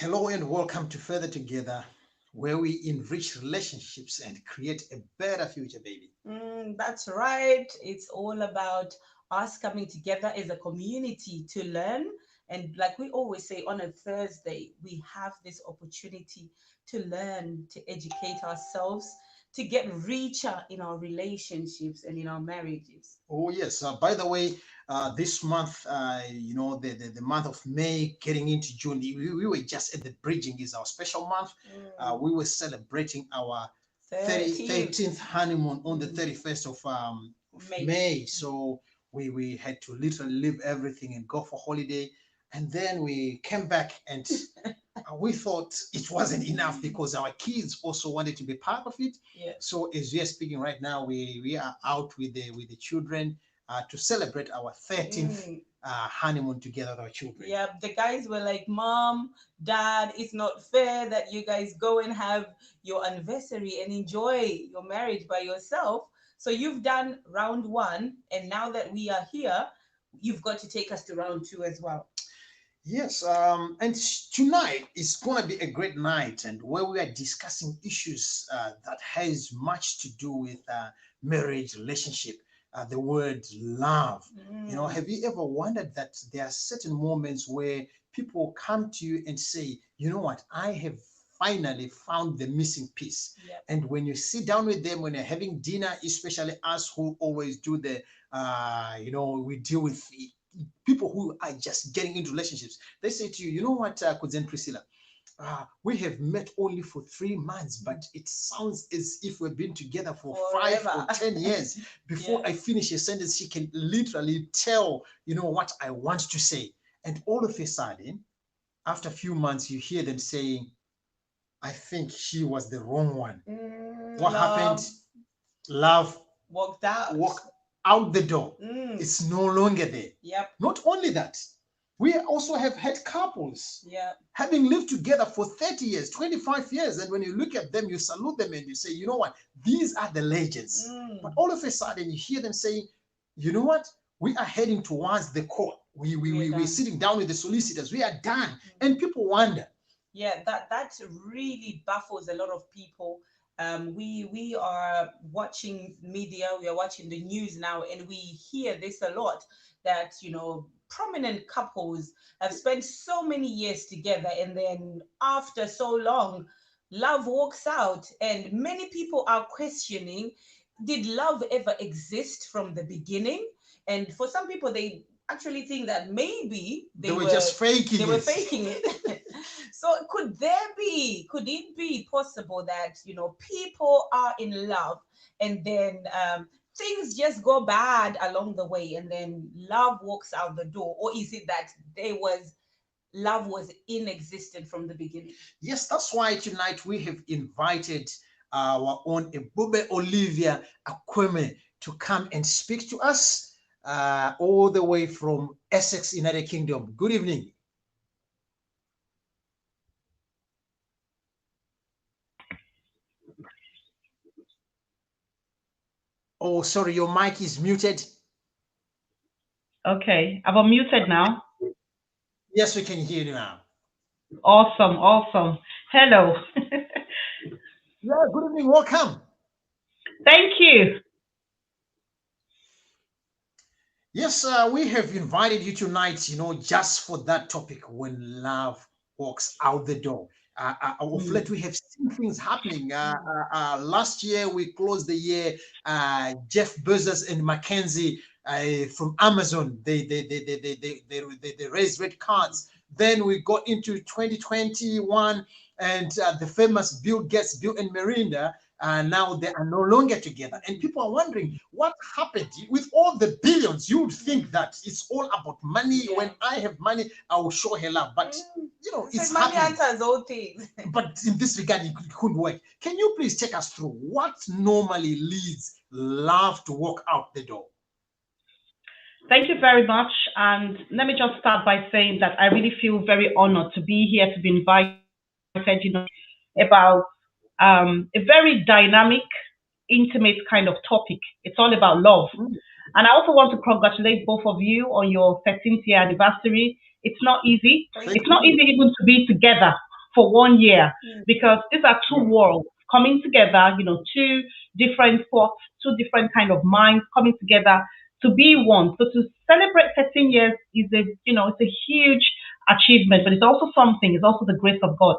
Hello and welcome to Further Together, where we enrich relationships and create a better future, baby. That's right. It's all about us coming together as a community to learn. And like we always say, on a Thursday, we have this opportunity to learn, to educate ourselves, to get richer in our relationships and in our marriages. Oh, yes. By the way, this month, the month of May getting into June, we were just at the bridging is our special month. Mm, We were celebrating our 13th 13th honeymoon on the mm, 31st of May. May. So we had to literally leave everything and go for holiday. And then we came back and we thought it wasn't enough because our kids also wanted to be part of it. Yeah. So as we are speaking right now, we are out with the children to celebrate our 13th Mm. honeymoon together with our children. Yeah, the guys were like, Mom, Dad, it's not fair that you guys go and have your anniversary and enjoy your marriage by yourself. So you've done round one, and now that we are here, you've got to take us to round two as well. Yes, and tonight is going to be a great night, and where we are discussing issues that has much to do with marriage, relationship, the word love. You know, Mm, have you ever wondered that there are certain moments where people come to you and say, you know what, I have finally found the missing piece. yeah. And when you sit down with them, when you're having dinner, especially us who always do we deal with people who are just getting into relationships. They say to you, you know what, Cousin Priscilla, we have met only for 3 months, but it sounds as if we've been together for five Forever. or 10 years. Before Yeah. I finish a sentence, she can literally tell, what I want to say. And all of a sudden, after a few months, you hear them saying, I think she was the wrong one. What happened? Love Love walked out. walk out the door. Mm, It's no longer there. yep. Not only that, we also have had couples Yeah. having lived together for 30 years, 25 years, and when you look at them, you salute them and you say, you know what, these are the legends. But Mm, all of a sudden, you hear them saying, you know what, we are heading towards the court. we're We're done. sitting down with the solicitors. We are done. Mm. And people wonder, Yeah, that really baffles a lot of people. We are watching media, we are watching the news now, and we hear this a lot, that prominent couples have spent so many years together, and then after so long, love walks out, and many people are questioning, did love ever exist from the beginning? And for some people, they actually think that maybe they they were were just faking they were it. faking it. So could it be possible that people are in love, and then things just go bad along the way, and then love walks out the door? Or is it that there was love was inexistent from the beginning? Yes, that's why tonight we have invited our own Ebube Olivia Akueme to come and speak to us all the way from Essex, United Kingdom. Good evening. Oh, sorry, your mic is muted. Okay, I've unmuted now. Yes, we can hear you now. Awesome, awesome. Hello. Yeah, good evening. Welcome. Thank you. Yes, we have invited you tonight, just for that topic when love walks out the door. Of late, Mm, we have seen things happening. mm, Last year, we closed the year. Jeff Bezos and Mackenzie from Amazon, they raised red cards. Then we got into 2021, and the famous Bill Gates, Bill and Melinda, now they are no longer together. And mm, people are wondering what happened with all the billions. You would think mm. that it's all about money. Yeah. When I have money, I will show her love. But, Mm. So it's money happening. answers all things. But in this regard, it couldn't work. Can you please take us through what normally leads love to walk out the door? Thank you very much. And let me just start by saying that I really feel very honored to be here, to be invited, about a very dynamic, intimate kind of topic. It's all about love. Mm. And I also want to congratulate both of you on your 13th year anniversary. It's not easy. Thank Thank It's not you. easy you. even to be together. for 1 year, because these are two worlds coming together, two different thoughts, two different kind of minds coming together to be one. So to celebrate 13 years is it's a huge achievement, but it's also something, it's also the grace of God.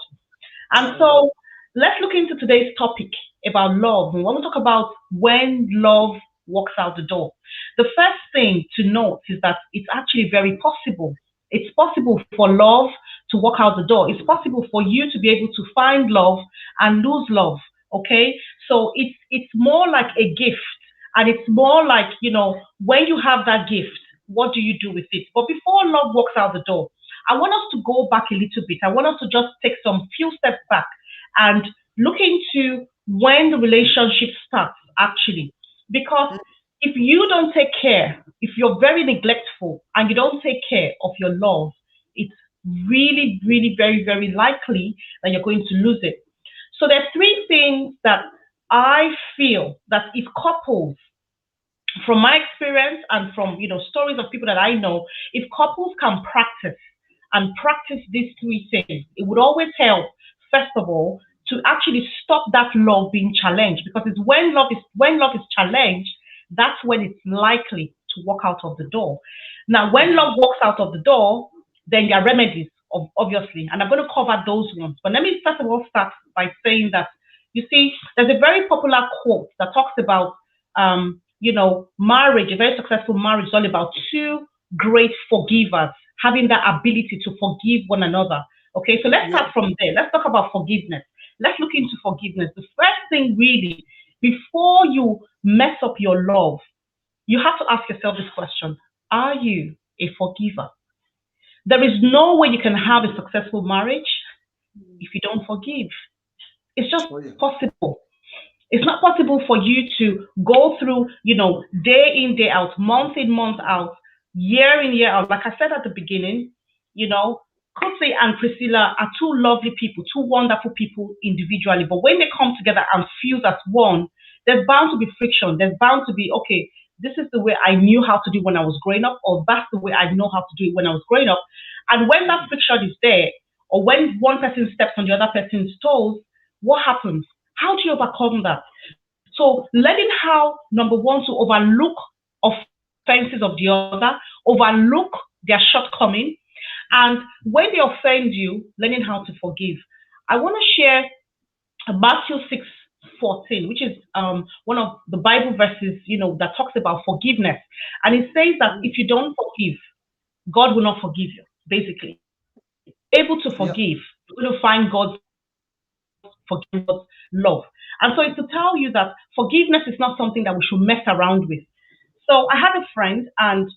And so let's look into today's topic about love. We want to talk about when love walks out the door. The first thing to note is that it's actually very possible. It's possible for love to walk out the door. It's possible for you to be able to find love and lose love. Okay, so it's more like a gift, and it's more like when you have that gift, what do you do with it? But before love walks out the door, I want us to go back a little bit. I want us to just take some few steps back and look into when the relationship starts actually. Because if you don't take care, if you're very neglectful and you don't take care of your love, it's really, really very, very likely that you're going to lose it. So there's three things that I feel that if couples, from my experience and from stories of people that I know, if couples can practice these three things, it would always help, first of all, to actually stop that love being challenged. Because it's when love is challenged, that's when it's likely to walk out of the door. Now, when love walks out of the door, then there are remedies, obviously, and I'm going to cover those ones. But let me first of all start by saying that, you see, there's a very popular quote that talks about, marriage, a very successful marriage is all about two great forgivers having that ability to forgive one another. Okay, so let's start from there. Let's talk about forgiveness. Let's look into forgiveness. The first thing really, before you mess up your love, you have to ask yourself this question: are you a forgiver? There is no way you can have a successful marriage if you don't forgive. It's just possible. It's not possible for you to go through, day in, day out, month in, month out, year in, year out. Like I said at the beginning, Kosi and Priscilla are two lovely people, two wonderful people individually. But when they come together and fuse as one, there's bound to be friction. There's bound to be, okay, this is the way I knew how to do when I was growing up, or that's the way I know how to do it when I was growing up. And when that friction is there, or when one person steps on the other person's toes, what happens? How do you overcome that? So learning how, number one, to overlook offenses of the other, overlook their shortcoming, and when they offend you, learning how to forgive. I want to share Matthew 6:14, which is one of the Bible verses, that talks about forgiveness. And it says that if you don't forgive, God will not forgive you, basically. Able to forgive, you're going to find God's forgiveness, God's love. And so it's to tell you that forgiveness is not something that we should mess around with. So I had a friend, and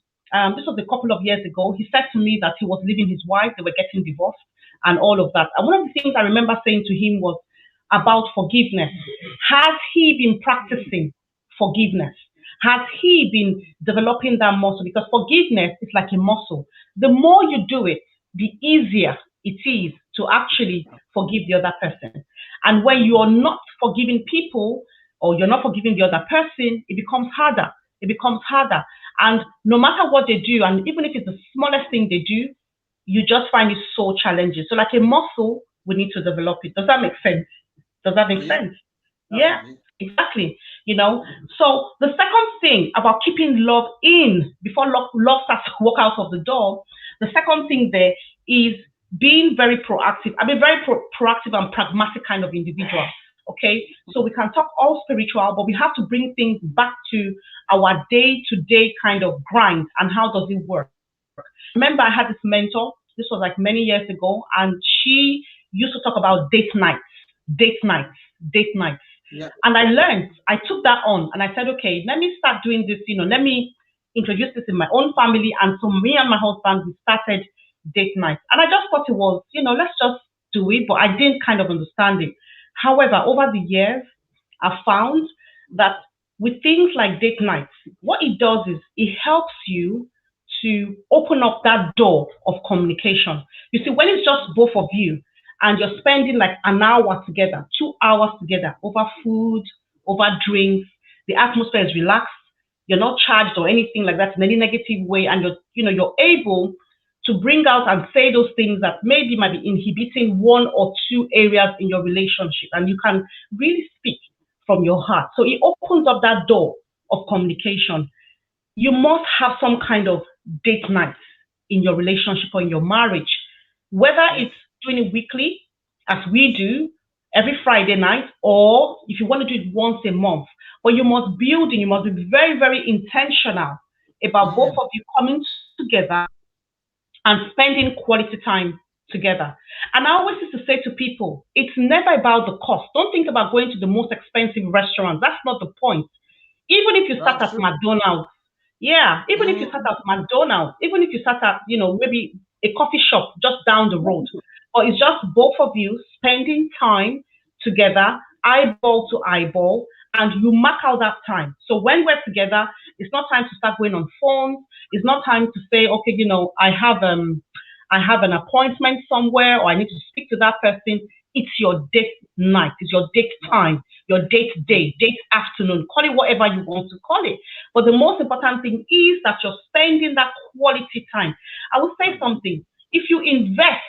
this was a couple of years ago. He said to me that he was leaving his wife, they were getting divorced and all of that. And one of the things I remember saying to him was about forgiveness. Has he been practicing forgiveness? Has he been developing that muscle? Because forgiveness is like a muscle. The more you do it, the easier it is to actually forgive the other person. And when you're not forgiving people, or you're not forgiving the other person, it becomes harder. It becomes harder. And no matter what they do, and even if it's the smallest thing they do, you just find it so challenging. So like a muscle, we need to develop it. Does that make sense? Does that make sense? Yeah, exactly. So the second thing about keeping love in before love starts to walk out of the door, the second thing there is being very proactive. I'm a very proactive and pragmatic kind of individual. Okay, so we can talk all spiritual, but we have to bring things back to our day-to-day kind of grind. And how does it work? Remember, I had this mentor. This was like many years ago, and she used to talk about date nights. Yeah. And I took that on, and I said, okay, let me start doing this. Let me introduce this in my own family. And so me and my husband, we started date nights. And I just thought it was, let's just do it, but I didn't kind of understand it. However, over the years, I found that with things like date nights, what it does is it helps you to open up that door of communication. You see, when it's just both of you and you're spending like an hour together, 2 hours together over food, over drinks, the atmosphere is relaxed, you're not charged or anything like that in any negative way, and you're able to bring out and say those things that maybe might be inhibiting one or two areas in your relationship, and you can really speak from your heart. So it opens up that door of communication. You must have some kind of date night in your relationship or in your marriage, whether it's doing it weekly, as we do every Friday night, or if you want to do it once a month. But you must build in, you must be very, very intentional about both of you coming together and spending quality time together. And I always used to say to people, it's never about the cost. Don't think about going to the most expensive restaurant. That's not the point. Even if you start That's at true. McDonald's, yeah, even if you start Mm. at McDonald's, even if you start at, maybe a coffee shop just down the road, or it's just both of you spending time together, eyeball to eyeball, and you mark out that time. So when we're together, it's not time to start going on phones. It's not time to say, okay, I have an appointment somewhere, or I need to speak to that person. It's your date night. It's your date time, your date day, date afternoon. Call it whatever you want to call it. But the most important thing is that you're spending that quality time. I will say something. If you invest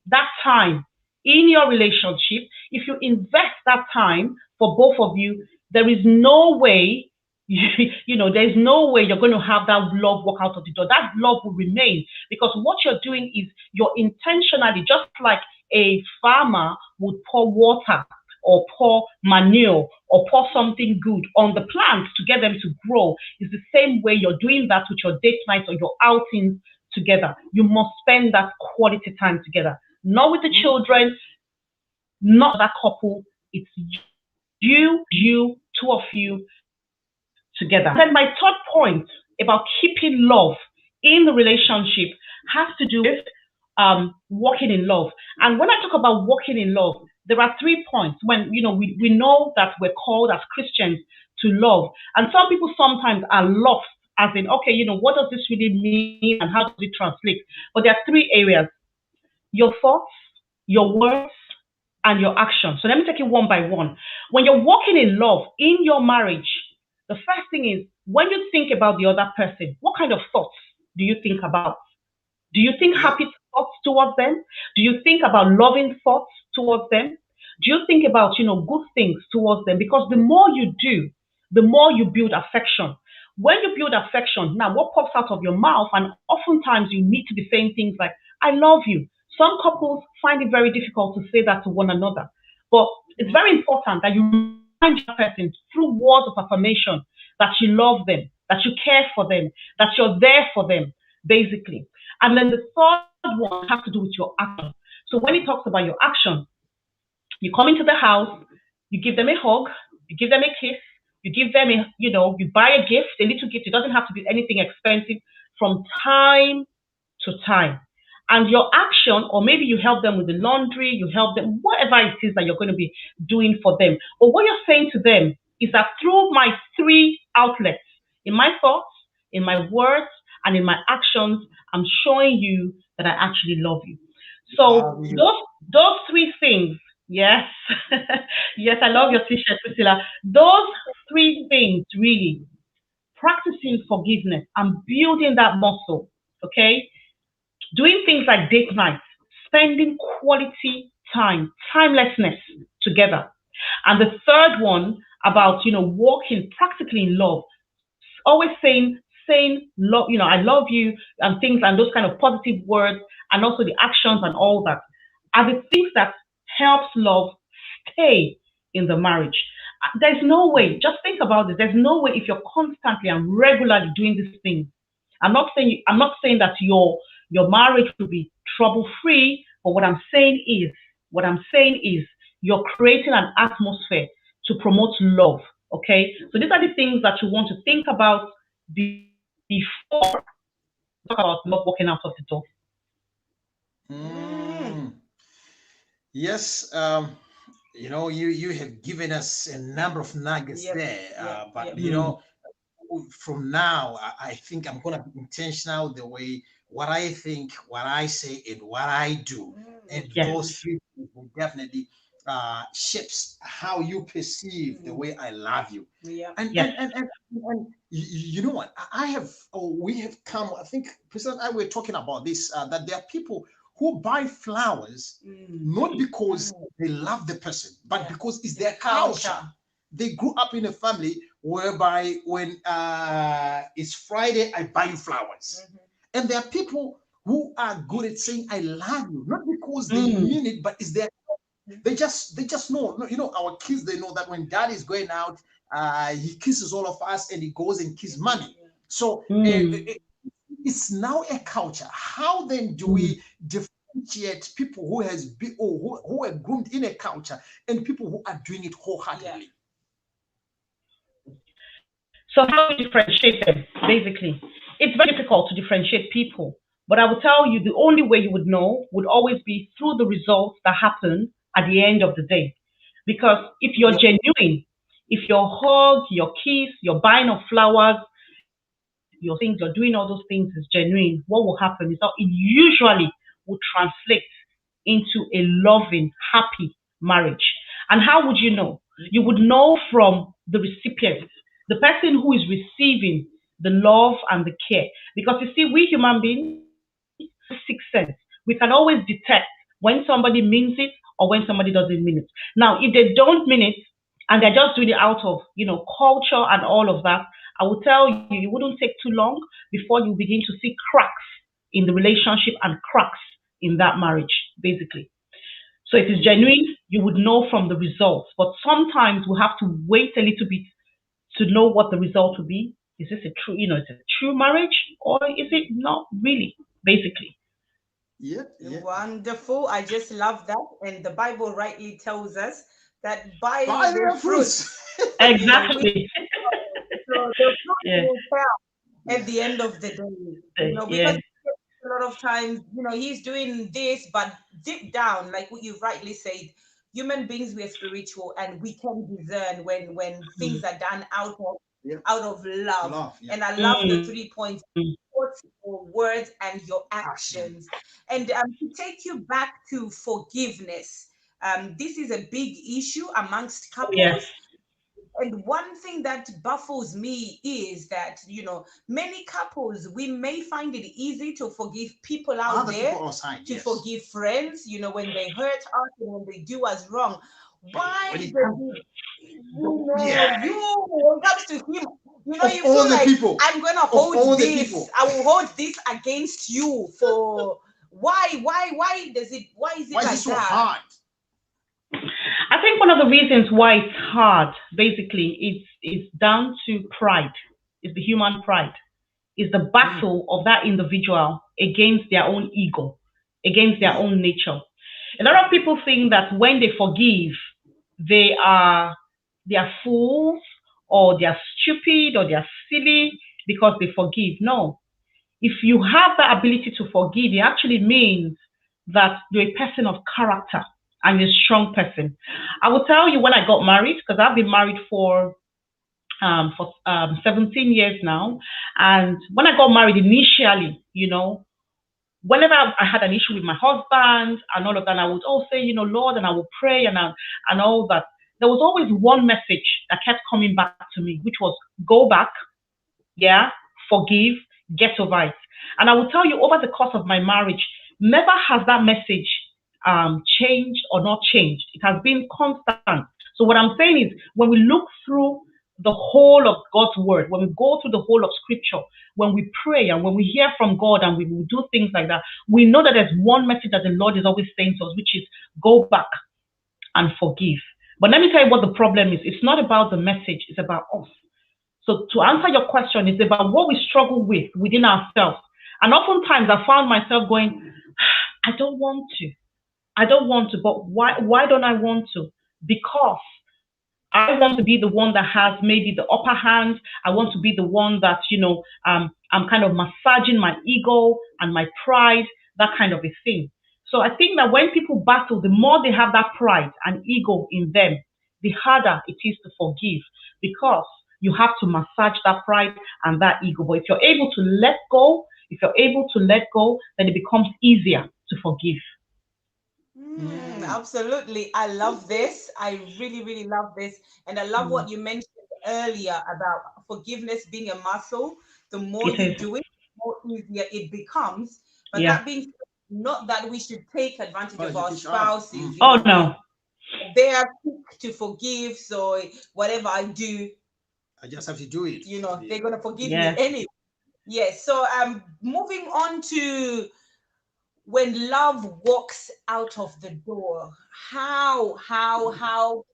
that time in your relationship, if you invest that time for both of you, there is no way, there's no way you're going to have that love walk out of the door. That love will remain because what you're doing is you're intentionally, just like a farmer would pour water or pour manure or pour something good on the plants to get them to grow. It's the same way you're doing that with your date nights or your outings together. You must spend that quality time together, not with the children, not that couple. It's you, two of you together. Then my third point about keeping love in the relationship has to do with walking in love. And when I talk about walking in love, there are 3 points when we know that we're called as Christians to love. And some people sometimes are lost as in, okay, what does this really mean and how does it translate? But there are 3 areas: your thoughts, your words, and your actions. So let me take it one by one. When you're walking in love in your marriage, the first thing is when you think about the other person, what kind of thoughts do you think about? Do you think Yeah. happy thoughts towards them? Do you think about loving thoughts towards them? Do you think about, good things towards them? Because the more you do, the more you build affection. When you build affection, now what pops out of your mouth, and oftentimes you need to be saying things like, I love you. Some couples find it very difficult to say that to one another. But it's very important that you remind your person through words of affirmation that you love them, that you care for them, that you're there for them, basically. And then the third one has to do with your action. So when it talks about your action, you come into the house, you give them a hug, you give them a kiss, you give them you buy a gift, a little gift. It doesn't have to be anything expensive from time to time. And your action, or maybe you help them with the laundry, you help them, whatever it is that you're going to be doing for them. But what you're saying to them is that through my 3 outlets, in my thoughts, in my words, and in my actions, I'm showing you that I actually love you. So Love you. those 3 things, yes, yes, I love your t-shirt, Priscilla. Those 3 things really, practicing forgiveness and building that muscle, okay? Doing things like date nights, spending quality time, timelessness together. And the third one about, walking practically in love, always saying love, I love you and things and those kind of positive words and also the actions and all that are the things that helps love stay in the marriage. There's no way, just think about it. There's no way if you're constantly and regularly doing these things. I'm not saying that your marriage will be trouble free, but what I'm saying is you're creating an atmosphere to promote love. Okay, so these are the things that you want to think about before talk about love walking out of the door. Mm. Mm. Yes. You have given us a number of nuggets Yep, there. yep, But yep. Mm, from now, I think I'm gonna be intentional the way what I think, what I say, and what I do, Mm. and yes. those 3 things will definitely shapes how you perceive the Mm. way I love you. Yep. And Yes. and and and, you know what? I have, oh, we have come, I think President and I were talking about this, that there are people who buy flowers not because they love the person, but because it's their culture. They grew up in a family whereby when it's Friday, I buy you flowers. And there are people who are good at saying I love you, not because they mean it, but it's their, they just know. You know, our kids, they know that when dad is going out, he kisses all of us and he goes and kisses mommy. So it's now a culture. How then do we differentiate people who has been, or who are groomed in a culture, and people who are doing it wholeheartedly? So how do you differentiate them? Basically, it's very difficult to differentiate people. But I will tell you, the only way you would know would always be through the results that happen at the end of the day. Because if you're Yeah. genuine, if your hug, your kiss, your buying of flowers, your things, you're doing all those things is genuine, what will happen is that it usually will translate into a loving, happy marriage. And how would you know? You would know from the recipient, the person who is receiving the love and the care. Because you see, we human beings have this sixth sense. We can always detect when somebody means it or when somebody doesn't mean it. Now, if they don't mean it and they're just doing it out of, culture and all of that, I will tell you, it wouldn't take too long before you begin to see cracks in the relationship and cracks in that marriage, basically. So if it's genuine, you would know from the results. But sometimes we have to wait a little bit to know what the result will be. Is this a true, is it a true marriage or is it not really, basically? Yep, yep. Wonderful. I just love that. And the Bible rightly tells us that by By the their fruit, fruits. we Exactly. so the fruit Yeah. will tell Yeah. at the end of the day, because Yeah. a lot of times, he's doing this, but deep down, like what you've rightly said, human beings, we're spiritual and we can discern when things Mm. are done Yep. out of love. Love. Yeah. And I love the Mm. 3 points: thoughts, your words, and your Action. actions. And to take you back to forgiveness, this is a big issue amongst Oh, yes. couples. And one thing that baffles me is that, many couples, we may find it easy to forgive people out Other there, people outside, to yes. forgive friends, when they hurt us and when they do us wrong. But Why when does it comes, it, yeah, when it comes to him, of you all feel the like people, I'm gonna of hold all the this, people, I will hold this against you for why is it why is it like so that? hard? I think one of the reasons why it's hard, basically, is down to pride. It's the human pride. Is the Mm, battle of that individual against their own ego, against their mm, own nature. A lot of people think that when they forgive, they are they are fools or they are stupid or they are silly because they forgive. No, if you have that ability to forgive, it actually means that you're a person of character and you're a strong person. I will tell you when I got married, because I've been married for 17 years now. And when I got married initially, whenever I had an issue with my husband and all of that, I would always say, Lord, and I would pray and all that. There was always one message that kept coming back to me, which was go back, yeah, forgive, get over it. And I will tell you, over the course of my marriage, never has that message changed or not changed. It has been constant. So what I'm saying is, when we look through the whole of God's word, when we go through the whole of Scripture, when we pray and when we hear from God and we will do things like that, we know that there's one message that the Lord is always saying to us, which is go back and forgive. But let me tell you what the problem is. It's not about the message, it's about us. So to answer your question, it's about what we struggle with within ourselves. And oftentimes I found myself going, I don't want to. I don't want to, but why don't I want to? Because I want to be the one that has maybe the upper hand. I want to be the one that, I'm kind of massaging my ego and my pride, that kind of a thing. So I think that when people battle, the more they have that pride and ego in them, the harder it is to forgive because you have to massage that pride and that ego. But if you're able to let go, if you're able to let go, then it becomes easier to forgive. mm, Absolutely. I love this. I really, really love this. And I love Mm. what you mentioned earlier about forgiveness being a muscle. The more It you is. do it, the more easier it becomes. But Yeah. that being said, not that we should take advantage of our Each other. spouses. Oh no. They are quick to forgive, so whatever I do, I just have to do it. they're gonna forgive me Yes. anyway. Yes. So moving on to when love walks out of the door. How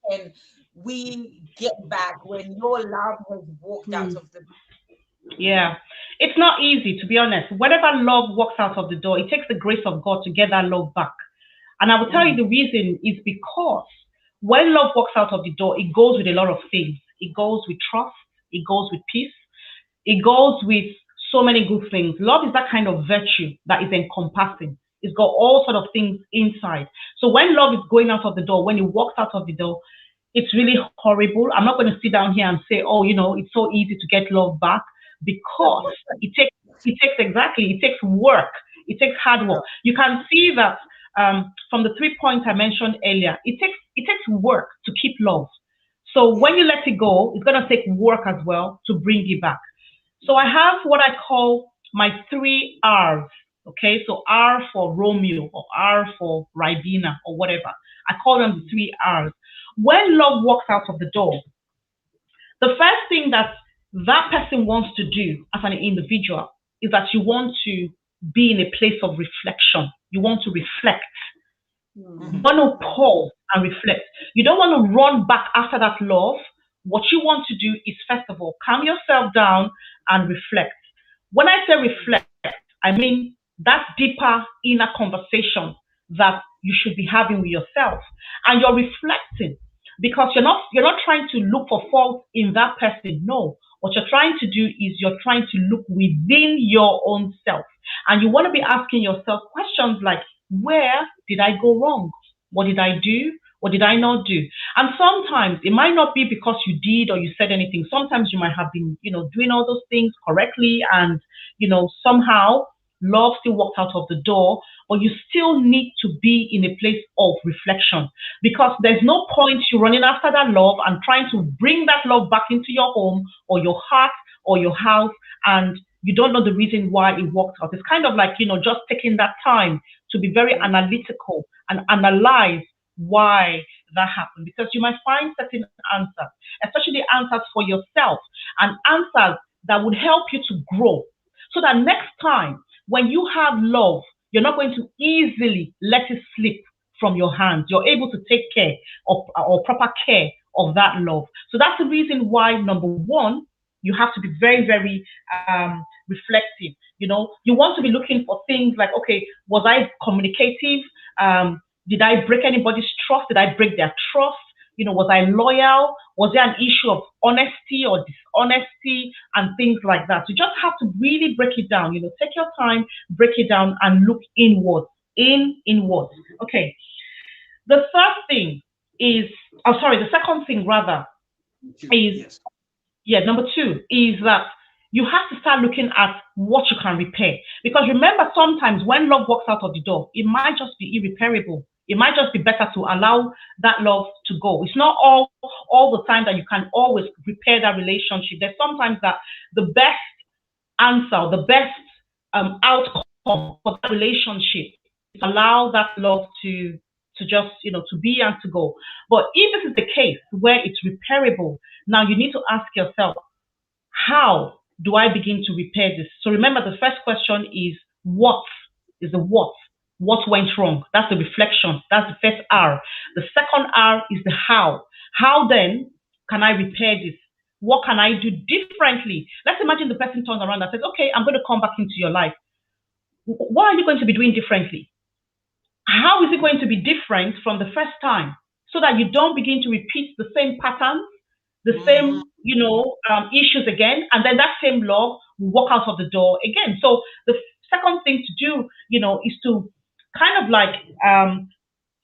can we get back when your love has walked out Hmm. of the door? Yeah. It's not easy, to be honest. Whenever love walks out of the door, it takes the grace of God to get that love back. And I will tell you Mm, the reason is because when love walks out of the door, it goes with a lot of things. It goes with trust, it goes with peace, it goes with so many good things. Love is that kind of virtue that is encompassing. It's got all sort of things inside. So when love is going out of the door, when it walks out of the door, it's really horrible. I'm not going to sit down here and say, oh, it's so easy to get love back because it takes work. It takes hard work. You can see that from the 3 points I mentioned earlier. It takes work to keep love. So yeah. when you let it go, it's going to take work as well to bring it back. So I have what I call my 3 R's. Okay, so R for Romeo or R for Ribena or whatever. I call them the 3 R's. When love walks out of the door, the first thing that that person wants to do as an individual is that you want to be in a place of reflection. You want to reflect. You Mm, want to pause and reflect. You don't want to run back after that love. What you want to do is, first of all, calm yourself down and reflect. When I say reflect, I mean that deeper inner conversation that you should be having with yourself. And you're reflecting because you're not trying to look for fault in that person. No. What you're trying to do is you're trying to look within your own self. And you want to be asking yourself questions like, where did I go wrong? What did I do? What did I not do? And sometimes it might not be because you did or you said anything. Sometimes you might have been, doing all those things correctly and, somehow love still walked out of the door, but you still need to be in a place of reflection because there's no point you running after that love and trying to bring that love back into your home or your heart or your house and you don't know the reason why it walked out. It's kind of like, just taking that time to be very analytical and analyze why that happened because you might find certain answers, especially answers for yourself and answers that would help you to grow so that next time when you have love, you're not going to easily let it slip from your hands. You're able to take care of or proper care of that love. So that's the reason why, number one, you have to be very, very reflective. You want to be looking for things like, okay, was I communicative? Did I break anybody's trust? Did I break their trust? Was I loyal? Was there an issue of honesty or dishonesty and things like that? You just have to really break it down. Take your time, break it down, and look inward. Inward. Okay. The first thing is, the second thing rather is Yes. number two is that you have to start looking at what you can repair. Because remember, sometimes when love walks out of the door, it might just be irreparable. It might just be better to allow that love to go. It's not all the time that you can always repair that relationship. There's sometimes that the best answer, the best outcome for that relationship is allow that love to just to be and to go. But if this is the case where it's repairable, now you need to ask yourself, how do I begin to repair this? So remember, the first question is what is the what? What went wrong? That's the reflection. That's the first R. The second R is the how. How then can I repair this? What can I do differently? Let's imagine the person turns around and says, okay, I'm going to come back into your life. What are you going to be doing differently? How is it going to be different from the first time so that you don't begin to repeat the same patterns, the Mhm. same, issues again, and then that same love will walk out of the door again. So the second thing to do, is to kind of like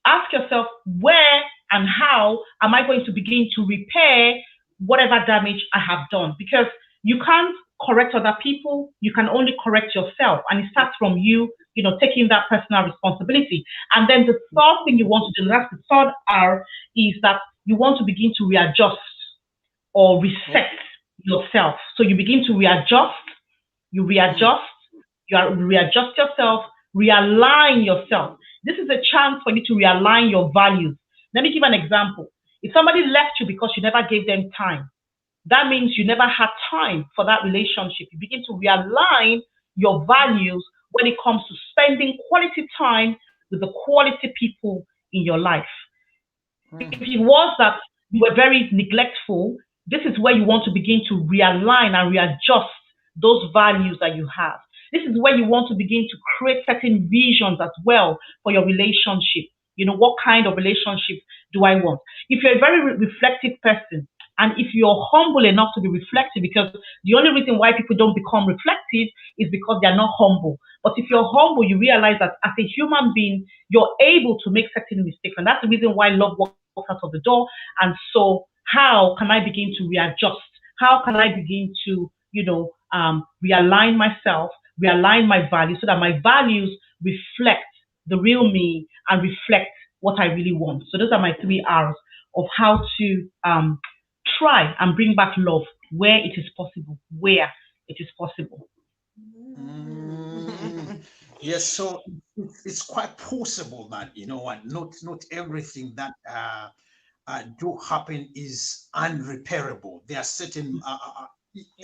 ask yourself where and how am I going to begin to repair whatever damage I have done? Because you can't correct other people, you can only correct yourself. And it starts from you, taking that personal responsibility. And then the third thing you want to do, that's the third R, is that you want to begin to readjust. or Oh, reset yourself. So you begin to you mm, readjust, readjust yourself, realign yourself. This is a chance for you to realign your values. Let me give an example. If somebody left you because you never gave them time, that means you never had time for that relationship. You begin to realign your values when it comes to spending quality time with the quality people in your life. If mm, it was that you were very neglectful, this is where you want to begin to realign and readjust those values that you have. This is where you want to begin to create certain visions as well for your relationship. You know, what kind of relationship do I want? If you're a very reflective person, and if you're humble enough to be reflective, because the only reason why people don't become reflective is because they're not humble. But if you're humble, you realize that as a human being, you're able to make certain mistakes. And that's the reason why love walks out of the door. And so, how can I begin to readjust? How can I begin to, realign myself, realign my values so that my values reflect the real me and reflect what I really want? So, those are my three R's of how to try and bring back love where it is possible, where it is possible. mm. Yes, so it's quite possible that you know what, not everything that do happen is unrepairable. There are certain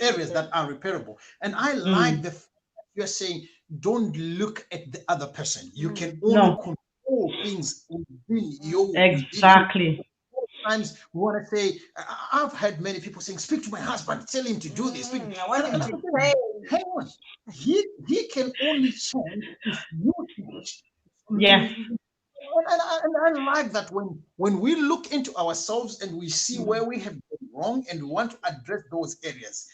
areas that are repairable, and I like Mm, the fact that you're saying don't look at the other person. You can only no, control things within you. exactly. Times we want to say, I've had many people saying, speak to my husband, tell him to do this. I want him And to I'm pray. saying, hang on, he can only change if you change. Yes. And I like that when we look into ourselves and we see Mm, where we have gone wrong and we want to address those areas,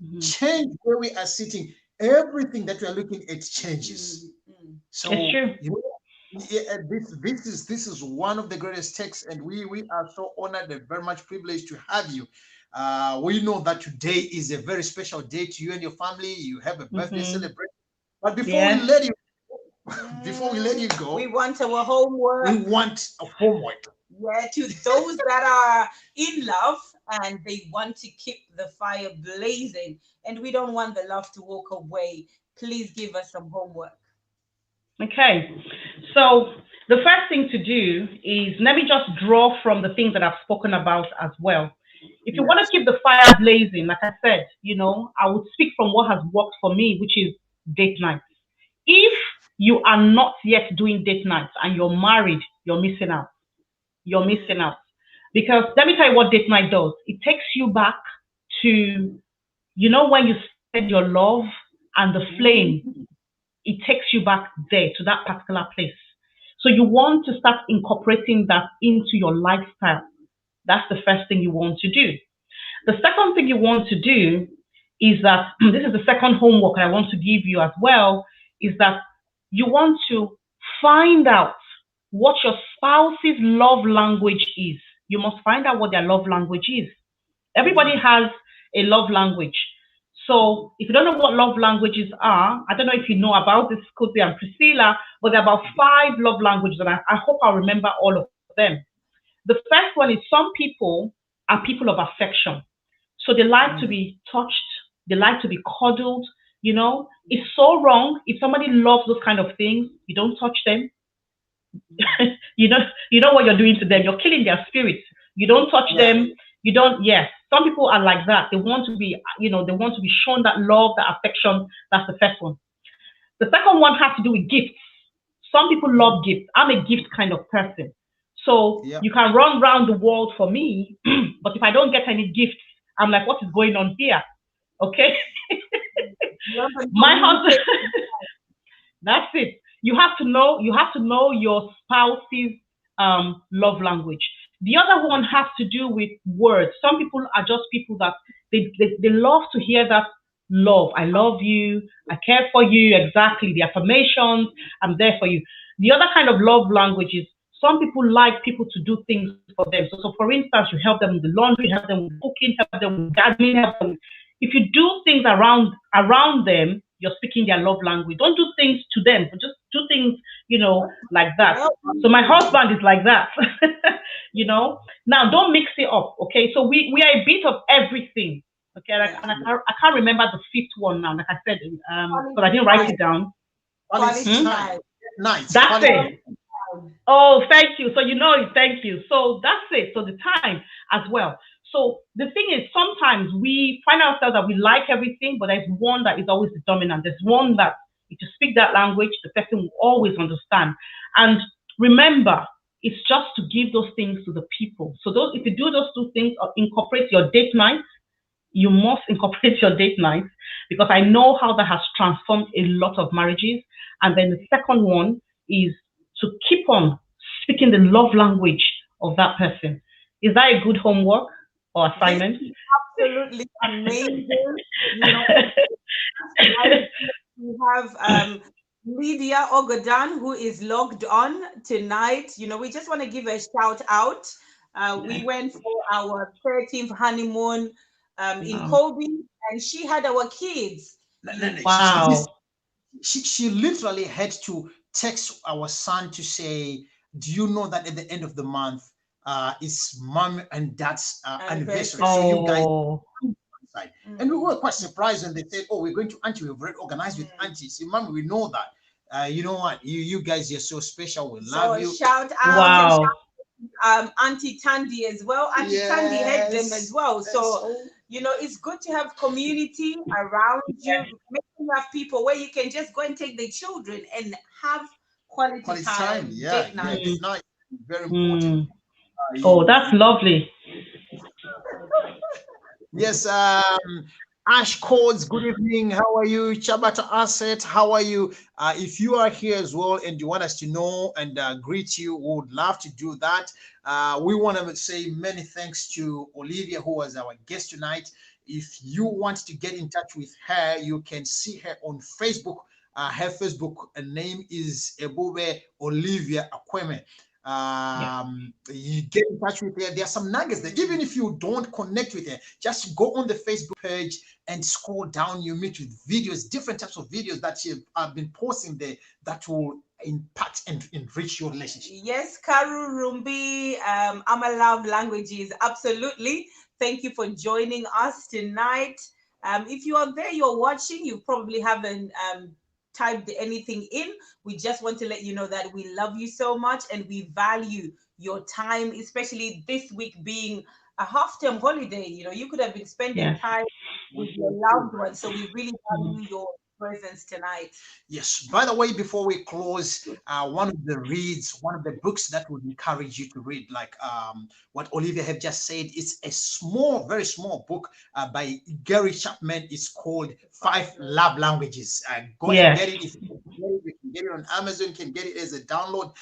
mhm. change where we are sitting, everything that we are looking at changes. It's So true. you know, yeah, this is one of the greatest texts, and we are so honored and very much privileged to have you. We know that today is a very special day to you and your family. You have a birthday Hmm. celebration, but Yes. before we let you We go, want our we homework. want a homework. Yeah, to those that are in love and they want to keep the fire blazing, and we don't want the love to walk away. Please give us some homework. Okay. So the first thing to do is let me just draw from the things that I've spoken about as well. If you want to Yes. keep the fire blazing, like I said, I would speak from what has worked for me, which is date nights. If you are not yet doing date nights and you're married, you're missing out. You're missing out. Because let me tell you what date night does. It takes you back to, when you started your love and the flame, it takes you back there to that particular place. So you want to start incorporating that into your lifestyle. That's the first thing you want to do. The second thing you want to do is that this is the second homework I want to give you as well is that you want to find out what your spouse's love language is. You must find out what their love language is. Everybody Mm, has a love language. So if you don't know what love languages are, I don't know if you know about this, Kosi and Priscilla, but there are about five love languages, and I hope I'll remember all of them. The first one is some people are people of affection. So they like to mm, be touched, they like to be cuddled, It's so wrong. If somebody loves those kind of things, you don't touch them. You know what you're doing to them. You're killing their spirits. You don't touch yeah. them. You don't. Yes, some people are like that. They want to be, they want to be shown that love, that affection. That's the first one. The second one has to do with gifts. Some people Mm, love gifts. I'm a gift kind of person. So yeah. you can run around the world for me, but if I don't get any gifts, I'm like, what is going on here? Okay. Love and My husband, communicate. that's it. You have to know your spouse's love language. The other one has to do with words. Some people are just people that they love to hear that love. I love you. I care for you. Exactly. The affirmations. I'm there for you. The other kind of love language is some people like people to do things for them. So for instance, you help them with the laundry, help them with cooking, help them with gardening, help them. If you do things around them, you're speaking their love language. Don't do things to them, but just do things, like that. Well, So my husband is like that. you know. Now, don't mix it up, okay? So we are a bit of everything, okay? Like, Yeah. and I can't remember the fifth one now, like I said, because I Quality didn't write time. it down. Quality Quality Hmm? time. time. Nights. That's Quality. it. Oh, thank you. So you know it. Thank you. So that's it. So the time as well. So the thing is, sometimes we find ourselves that we like everything, but there's one that is always the dominant. There's one that if you speak that language, the person will always understand. And remember, it's just to give those things to the people. So those, if you do those two things, or incorporate your date night, you must incorporate your date nights because I know how that has transformed a lot of marriages. And then the second one is to keep on speaking the love language of that person. Is that a good homework or This assignment? is absolutely amazing. You know, right here we have Lydia Ogodan who is logged on tonight. You know, we just want to give a shout out. We went for our 13th honeymoon in Wow. Kobe, and she had our kids. No, You no, know, no. Wow. She literally had to text our son to say, "Do you know that at the end of the month, it's mom and dad's anniversary? anniversary. So you guys Oh, side." And we Mm, were quite surprised when they said, "Oh, we're going to Auntie. We've already organized with mm. Auntie." See, mom, we know that. You know what? You guys, you're so special. We love So you. shout out and wow. Auntie Tandy as well. Auntie Tandy had them as Yes. well. So, So you know, it's good to have community around you. Make sure you have people where you can just go and take the children and have quality quality time. time, Yeah, date yeah. night. Date night. Very important. Mm. Uh, Oh, that's lovely. Yes, Ash Codes, good evening. How are you? Chabata Asset, how are you? If you are here as well and you want us to know and greet you, we would love to do that. We want to say many thanks to Olivia, who was our guest tonight. If you want to get in touch with her, you can see her on Facebook. Her Facebook name is Ebube Olivia Akueme. Yeah. You get in touch with her. There are some nuggets there. Even if you don't connect with her, just go on the Facebook page and scroll down. You meet with videos, different types of videos that she have been posting there that will impact and enrich your relationship. Yes, Karu Rumbi, Ama Love Languages, absolutely. Thank you for joining us tonight. If you are there, you're watching, you probably haven't typed anything in. We just want to let you know that we love you so much and we value your time, especially this week being a half-term holiday. You know, you could have been spending Yes. time with your loved ones. So we really Mm. value your presence tonight. Yes. By the way, before we close, one of the reads, one of the books that would encourage you to read, like what Olivia have just said, it's a small, very small book by Gary Chapman. It's called Five Love Languages. Go and Yes. get it. If you can get it on Amazon, you can get it as a download.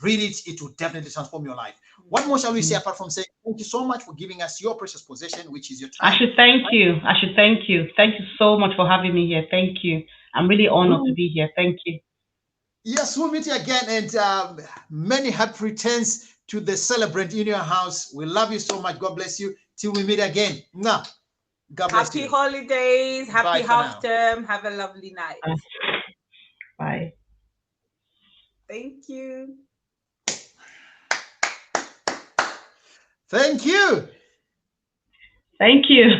Read it. It will definitely transform your life. What more shall we say Mm. apart from saying thank you so much for giving us your precious possession, which is your I time? should thank you. I should thank you. Thank you so much for having me here. Thank you. I'm really honored to We be here. Thank you. Yes, we'll meet you again, and many happy returns to the celebrant in your house. We love you so much. God bless you. Till we meet again. Mwah. God bless Happy you. holidays, happy Bye for half now. term. Have a lovely night. Bye. Thank you. Thank you. Thank you.